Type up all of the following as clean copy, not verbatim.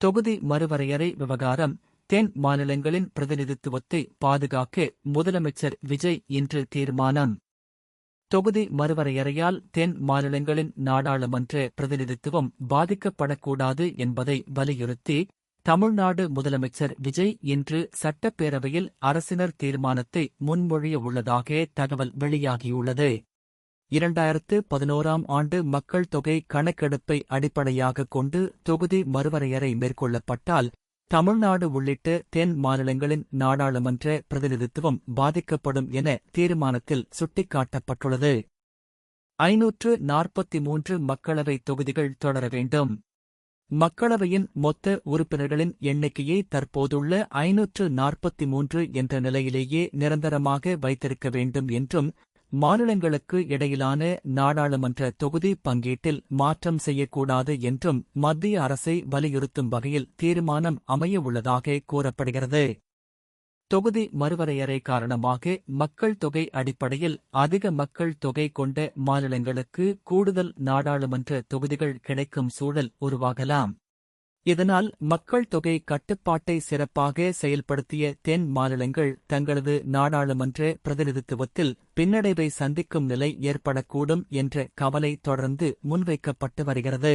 தொகுதி மறுவரையறை விவகாரம் தென் மாநிலங்களின் பிரதிநிதித்துவத்தை பாதுகாக்க முதலமைச்சர் விஜய் இன்று தீர்மானம். தொகுதி மறுவரையறையால் தென் மாநிலங்களின் நாடாளுமன்ற பிரதிநிதித்துவம் பாதிக்கப்படக்கூடாது என்பதை வலியுறுத்தி தமிழ்நாடு முதலமைச்சர் விஜய் இன்று சட்டப்பேரவையில் அரசினர் தீர்மானத்தை முன்மொழிய உள்ளதாக தகவல் வெளியாகியுள்ளது. 2011ஆம் ஆண்டு மக்கள் தொகை கணக்கெடுப்பை அடிப்படையாகக் கொண்டு தொகுதி மறுவரையறை மேற்கொள்ளப்பட்டால் தமிழ்நாடு உள்ளிட்ட தென் மாநிலங்களின் நாடாளுமன்ற பிரதிநிதித்துவம் பாதிக்கப்படும் என தீர்மானத்தில் சுட்டிக்காட்டப்பட்டுள்ளது. 543 மக்களவைத் தொகுதிகள் தொடர வேண்டும். மக்களவையின் மொத்த உறுப்பினர்களின் எண்ணிக்கையை தற்போதுள்ள 543 என்ற நிலையிலேயே நிரந்தரமாக வைத்திருக்க வேண்டும் என்றும் மாநிலங்களுக்கு இடையிலான நாடாளுமன்ற தொகுதி பங்கீட்டில் மாற்றம் செய்யக்கூடாது என்றும் மத்திய அரசை வலியுறுத்தும் வகையில் தீர்மானம் அமையவுள்ளதாக கூறப்படுகிறது. தொகுதி மறுவரையறை காரணமாக மக்கள் தொகை அடிப்படையில் அதிக மக்கள் தொகை கொண்ட மாநிலங்களுக்கு கூடுதல் நாடாளுமன்ற தொகுதிகள் கிடைக்கும் சூழல் உருவாகலாம். இதனால் மக்கள் தொகை கட்டுப்பாட்டை சிறப்பாக செயல்படுத்திய தென் மாநிலங்கள் தங்களது நாடாளுமன்ற பிரதிநிதித்துவத்தில் பின்னடைவை சந்திக்கும் நிலை ஏற்படக்கூடும் என்ற கவலை தொடர்ந்து முன்வைக்கப்பட்டு வருகிறது.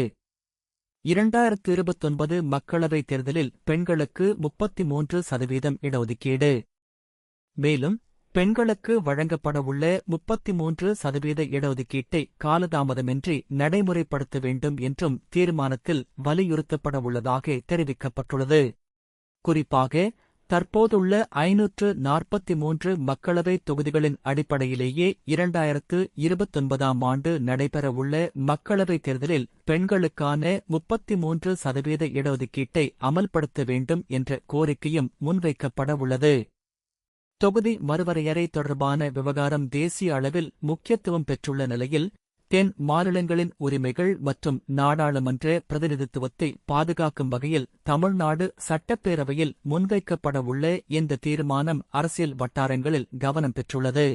2029 மக்களவைத் தேர்தலில் பெண்களுக்கு 33% இடஒதுக்கீடு. மேலும் பெண்களுக்கு வழங்கப்படவுள்ள 33% இடஒதுக்கீட்டை காலதாமதமின்றி நடைமுறைப்படுத்த வேண்டும் என்றும் தீர்மானத்தில் வலியுறுத்தப்படவுள்ளதாக தெரிவிக்கப்பட்டுள்ளது. குறிப்பாக தற்போதுள்ள 543 மக்களவைத் தொகுதிகளின் அடிப்படையிலேயே 2029ஆம் ஆண்டு நடைபெறவுள்ள மக்களவைத் தேர்தலில் பெண்களுக்கான 33% இடஒதுக்கீட்டை அமல்படுத்த வேண்டும் என்ற கோரிக்கையும் முன்வைக்கப்படவுள்ளது. தொகுதி மறுவரையறை தொடர்பான விவகாரம் தேசிய அளவில் முக்கியத்துவம் பெற்றுள்ள நிலையில் தென் மாநிலங்களின் உரிமைகள் மற்றும் நாடாளுமன்ற பிரதிநிதித்துவத்தை பாதுகாக்கும் வகையில் தமிழ்நாடு சட்டப்பேரவையில் முன்வைக்கப்படவுள்ள இந்த தீர்மானம் அரசியல் வட்டாரங்களில் கவனம் பெற்றுள்ளது.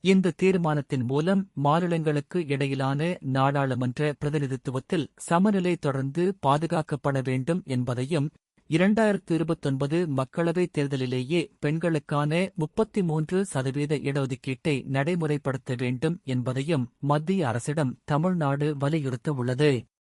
இந்த தீர்மானத்தின் மூலம் மாநிலங்களுக்கு இடையிலான நாடாளுமன்ற பிரதிநிதித்துவத்தில் சமநிலை தொடர்ந்து பாதுகாக்கப்பட வேண்டும் என்பதையும் 2029 மக்களவைத் தேர்தலிலேயே பெண்களுக்கான 33% இடஒதுக்கீட்டை நடைமுறைப்படுத்த வேண்டும் என்பதையும் மத்திய அரசிடம் தமிழ்நாடு வலியுறுத்த உள்ளது.